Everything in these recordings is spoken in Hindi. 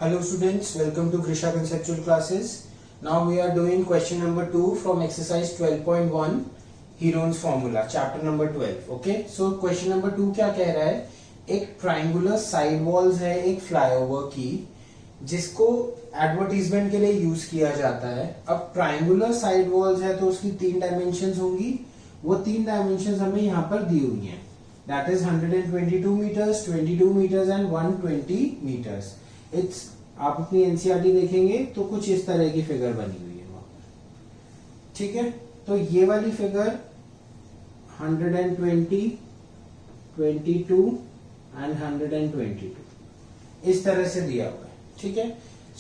Hello students, welcome to Grisha Conceptual Classes. Now we are doing question number 2 from exercise 12.1 Heron's Formula, chapter number 12. Okay, so question number 2 क्या कह रहा है? एक ट्राइंगुलर साइड वॉल्स है एक फ्लाईओवर की जिसको एडवर्टीजमेंट के लिए यूज किया जाता है. अब ट्राइंगुलर साइड वॉल्स है तो उसकी 3 डायमेंशंस होंगी. वो 3 डायमेंशंस हमें यहाँ पर दी हुई हैं. That is 122 meters, 22 meters and 120 meters. It's आप अपनी एनसीईआरटी देखेंगे तो कुछ इस तरह की फिगर बनी हुई है वहां पर. ठीक है, तो ये वाली फिगर 120, 22 एंड 122 इस तरह से दिया हुआ है. ठीक है,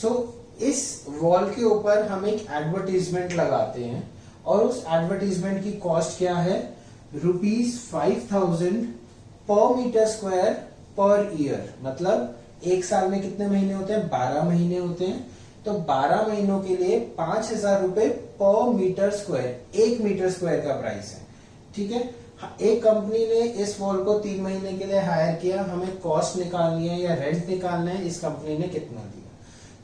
सो इस वॉल के ऊपर हम एक एडवर्टीजमेंट लगाते हैं और उस एडवर्टीजमेंट की कॉस्ट क्या है? ₹5,000 पर मीटर स्क्वायर पर ईयर. मतलब एक साल में कितने महीने होते हैं? 12 महीने होते हैं. तो 12 महीनों के लिए 5,000 रुपए पर मीटर स्क्वायर, 1 मीटर स्क्वायर का प्राइस है. ठीक है, एक कंपनी ने इस वॉल को 3 महीने के लिए हायर किया. हमें कॉस्ट निकालनी है या रेंट निकालना है, इस कंपनी ने कितना दिया.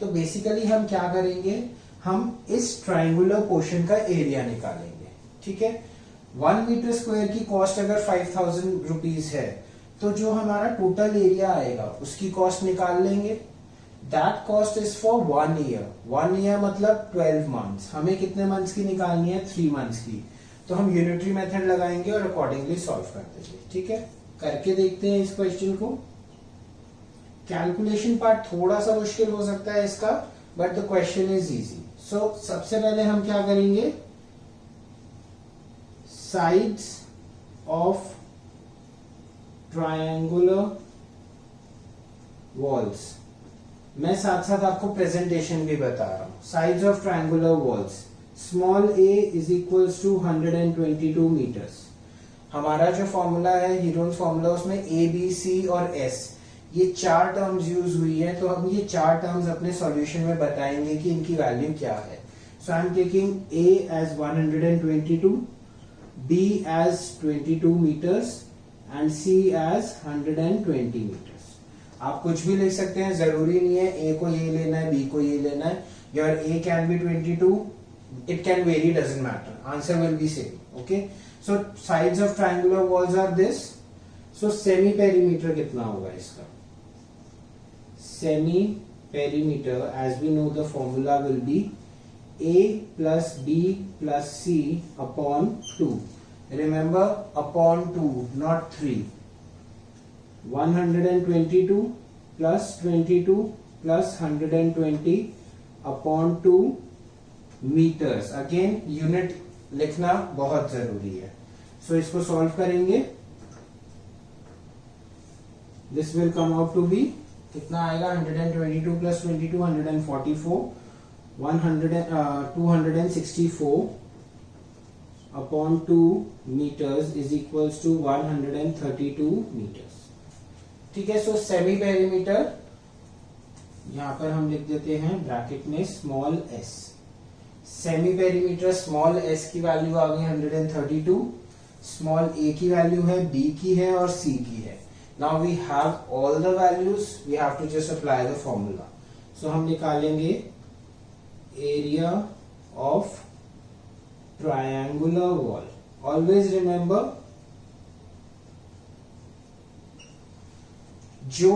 तो बेसिकली हम क्या करेंगे, हम इस ट्राइंगुलर पोर्शन का एरिया निकालेंगे. ठीक है, 1 मीटर स्क्वायर की कॉस्ट अगर 5,000 रुपीज है तो जो हमारा टोटल एरिया आएगा उसकी कॉस्ट निकाल लेंगे. That cost is for 1 year. 1 year मतलब 12 मंथ्स. हमें कितने मंथ्स की निकालनी है? 3 मंथ्स की. तो हम यूनिटरी मेथड लगाएंगे और अकॉर्डिंगली सॉल्व कर देंगे. ठीक है, करके देखते हैं इस क्वेश्चन को. कैलकुलेशन पार्ट थोड़ा सा मुश्किल हो सकता है इसका, but the question is easy. So सबसे पहले हम क्या करेंगे, साइड्स ऑफ ट्रायंगुलर वॉल्स. मैं साथ साथ आपको प्रेजेंटेशन भी बता रहा हूं. Sides of triangular walls, small a is equals to 122 metres. हमारा जो फॉर्मूला है हीरोन्स फॉर्मूला, उसमें a b c और s ये 4 टर्म्स यूज हुई है. तो हम ये 4 टर्म्स अपने सॉल्यूशन में बताएंगे कि इनकी वैल्यू क्या है. So I am taking a as 122, b as 22 meters and c as 120 meters. आप कुछ भी लिख सकते हैं, जरूरी नहीं है a को ये लेना है, b को ये लेना है. Your a can be 22, it can vary, doesn't matter. Answer will be same. Okay. So sides of triangular walls are this. So semi perimeter कितना होगा इसका? Semi perimeter, as we know the formula will be a plus b plus c upon 2. Remember, upon 2, not 3. 122 plus 22 plus 120 upon 2 meters. Again, unit लिखना बहुत जरूरी है. सो इसको सॉल्व करेंगे. This will come out to be कितना आएगा? 122 plus 22, 144, 264 upon 2 meters is equals to 132 meters. ठीक है, सो सेमी पेरीमीटर यहां पर हम लिख देते हैं ब्रैकेट में small s. Semi perimeter small s की वैल्यू आ गई 132. स्मॉल a की वैल्यू है, b की है और c की है. Now we have all the values, we have to just apply the formula. So हम निकालेंगे area of triangular wall. Always remember, जो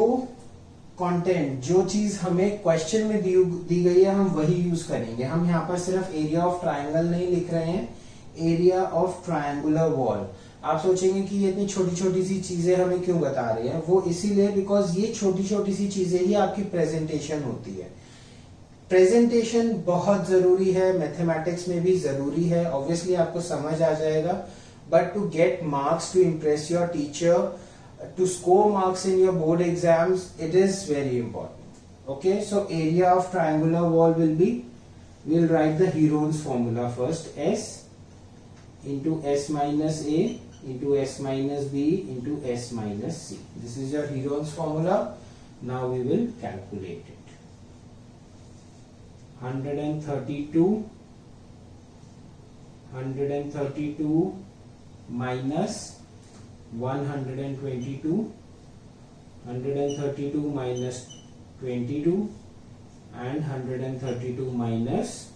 कंटेंट, जो चीज हमें क्वेश्चन में दी गई है हम वही यूज करेंगे. हम यहाँ पर सिर्फ एरिया ऑफ ट्राइंगल नहीं लिख रहे हैं, एरिया ऑफ ट्राइंगुलर वॉल. आप सोचेंगे कि ये इतनी छोटी छोटी सी चीजें हमें क्यों बता रही हैं. वो इसीलिए बिकॉज ये छोटी छोटी सी चीजें ही आपकी प्रेजेंटेशन होती है. प्रेजेंटेशन बहुत जरूरी है, मैथमेटिक्स में भी जरूरी है. ऑब्वियसली आपको समझ आ जाएगा, but to get marks, to impress your teacher, to score marks in your board exams, it is very important. Okay, so area of triangular wall will be, we'll write the Heron's formula first. S into s minus a into s minus b into s minus c. This is your Heron's formula. Now we will calculate it. 132 minus 122, 132 minus 22, and 132 minus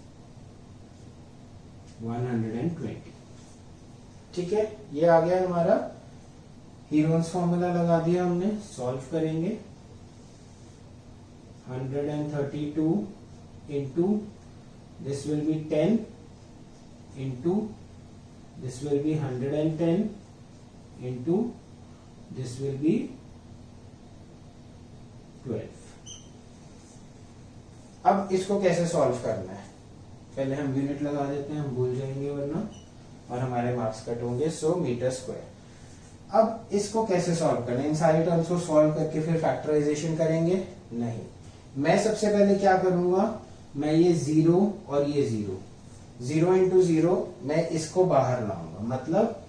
120. ठीक है, ये आ गया हमारा हीरोन्स फॉर्मूला, लगा दिया हमने. सॉल्व करेंगे. 132 into this will be 10 into this will be 110 into this will be 12. अब इसको कैसे सॉल्व करना है, पहले हम यूनिट लगा देते हैं, हम भूल जाएंगे वरना और हमारे मार्क्स कट होंगे. सो मीटर स्क्वायर. अब इसको कैसे सॉल्व करना है, इन सारी टर्म्स को सॉल्व करके फिर फैक्टराइजेशन करेंगे? नहीं, मैं सबसे पहले क्या करूंगा, मैं ये 0 और ये 0 इंटू 0 मैं इसको बाहर लाऊंगा. मतलब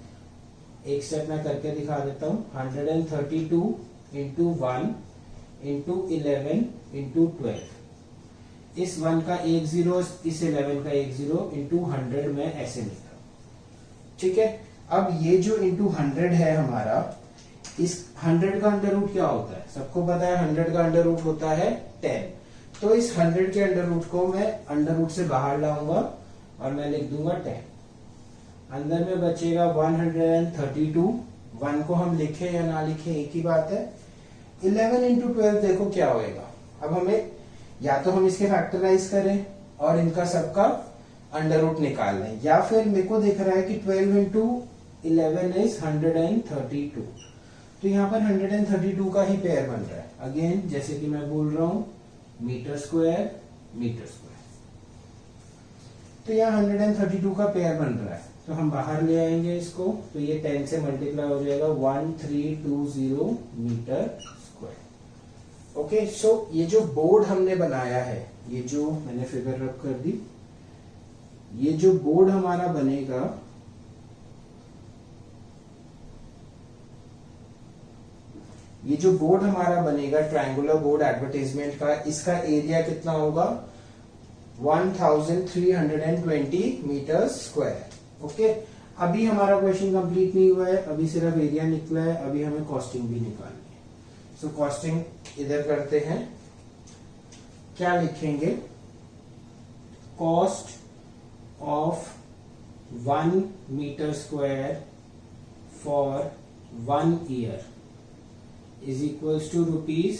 एक स्टेप मैं करके दिखा देता हूं. 132 इंटू 1 इंटू 11 इंटू 12. इस 1 का एक 0, इस 11 का एक 0 इंटू 100 में ऐसे लिखा. ठीक है, अब ये जो इंटू 100 है हमारा, इस 100 का अंडर रूट क्या होता है, सबको पता है 100 का अंडर रूट होता है 10. तो इस 100 के अंडर रूट को मैं अंडर रूट से बाहर लाऊंगा और मैं लिख दूंगा 10. अंदर में बचेगा 132. 1 को हम लिखे या ना लिखे एक ही बात है. 11 इंटू 12 देखो क्या होएगा. अब हमें या तो हम इसके फैक्टराइज करें और इनका सबका अंडर रूट निकाल लें, या फिर मेरे को दिख रहा है कि 12 इंटू 11 इज 132. तो यहाँ पर 132 का ही पेयर बन रहा है. अगेन जैसे कि मैं बोल रहा हूं, मीटर स्क्वायर मीटर स्क्वायर. तो यहाँ 132 का पेयर बन रहा है, तो हम बाहर ले आएंगे इसको. तो ये 10 से मल्टीप्लाई हो जाएगा, 1320 मीटर स्क्वायर. ओके, सो ये जो बोर्ड हमने बनाया है, ये जो मैंने फिगर रख कर दी, ये जो बोर्ड हमारा बनेगा, ये जो बोर्ड हमारा बनेगा ट्रायंगुलर बोर्ड एडवर्टाइजमेंट का, इसका एरिया कितना होगा, 1320 मीटर स्क्वायर. ओके, अभी हमारा क्वेश्चन कंप्लीट नहीं हुआ है, अभी सिर्फ एरिया निकला है, अभी हमें कॉस्टिंग भी निकालनी है. सो कॉस्टिंग इधर करते हैं. क्या लिखेंगे, cost of 1 metre square for 1 year is equals to rupees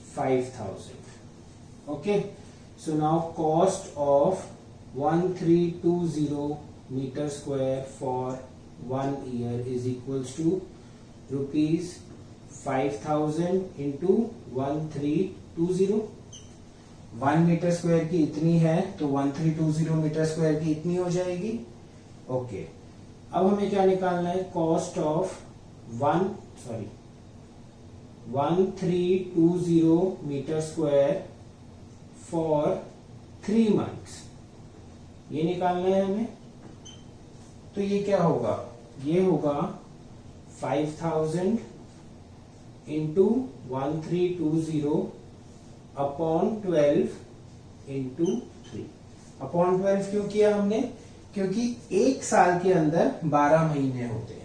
5,000. Okay, so now cost of 1320 meter square for 1 year is equals to rupees 5,000 into 1320. 1 metre square की इतनी है तो 1320 मीटर स्क्वायर की इतनी हो जाएगी. ओके, अब हमें क्या निकालना है, cost of 1320 metre square for 3 months, ये निकालना है हमें. तो ये क्या होगा, ये होगा 5,000 इंटू 1320 अपॉन 12 इंटू 3. अपॉन 12 क्यों किया हमने, क्योंकि एक साल के अंदर 12 महीने होते हैं.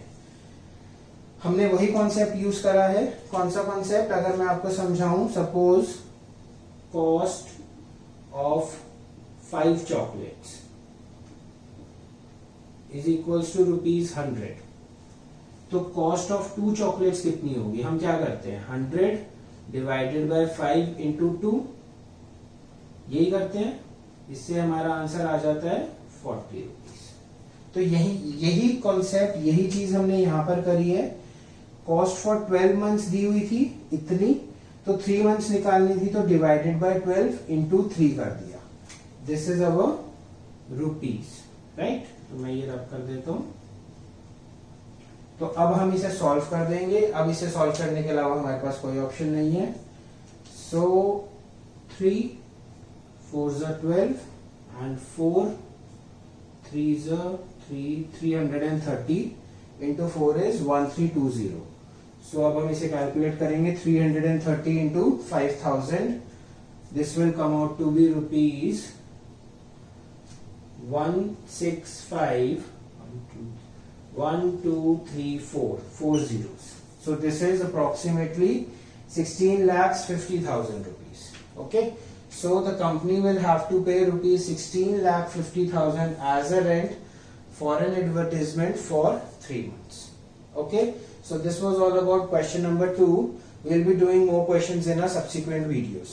हमने वही कॉन्सेप्ट यूज करा है. कौन सा कॉन्सेप्ट, अगर मैं आपको समझाऊं, suppose cost of 5 chocolates is equals to ₹100. तो कॉस्ट ऑफ 2 चॉकलेट्स कितनी होगी, हम क्या करते हैं, 100 डिवाइडेड बाय 5 इंटू 2, यही करते हैं. इससे हमारा आंसर आ जाता है 40 रुपीज. तो यही कॉन्सेप्ट, यही चीज हमने यहां पर करी है. कॉस्ट फॉर 12 मंथ्स दी हुई थी इतनी, तो 3 मंथ्स निकालनी थी, तो डिवाइडेड बाय 12 इंटू 3 कर दिया. This is our rupees, right. तो मैं ये रब कर देता हूं. तो अब हम इसे सॉल्व कर देंगे. अब इसे सॉल्व करने के अलावा हमारे पास कोई ऑप्शन नहीं है. सो 3 4s are 12 and 4 3s are 330 into 4 is 1320. So अब हम इसे कैलकुलेट करेंगे. 330 into 5,000, this will come out to be rupees 165 1 2 3 4 4 zeros. So this is approximately 16,50,000 rupees. Okay, So the company will have to pay rupees 16,50,000 as a rent for an advertisement for 3 months. Okay, so this was all about question number 2. We'll be doing more questions in our subsequent videos.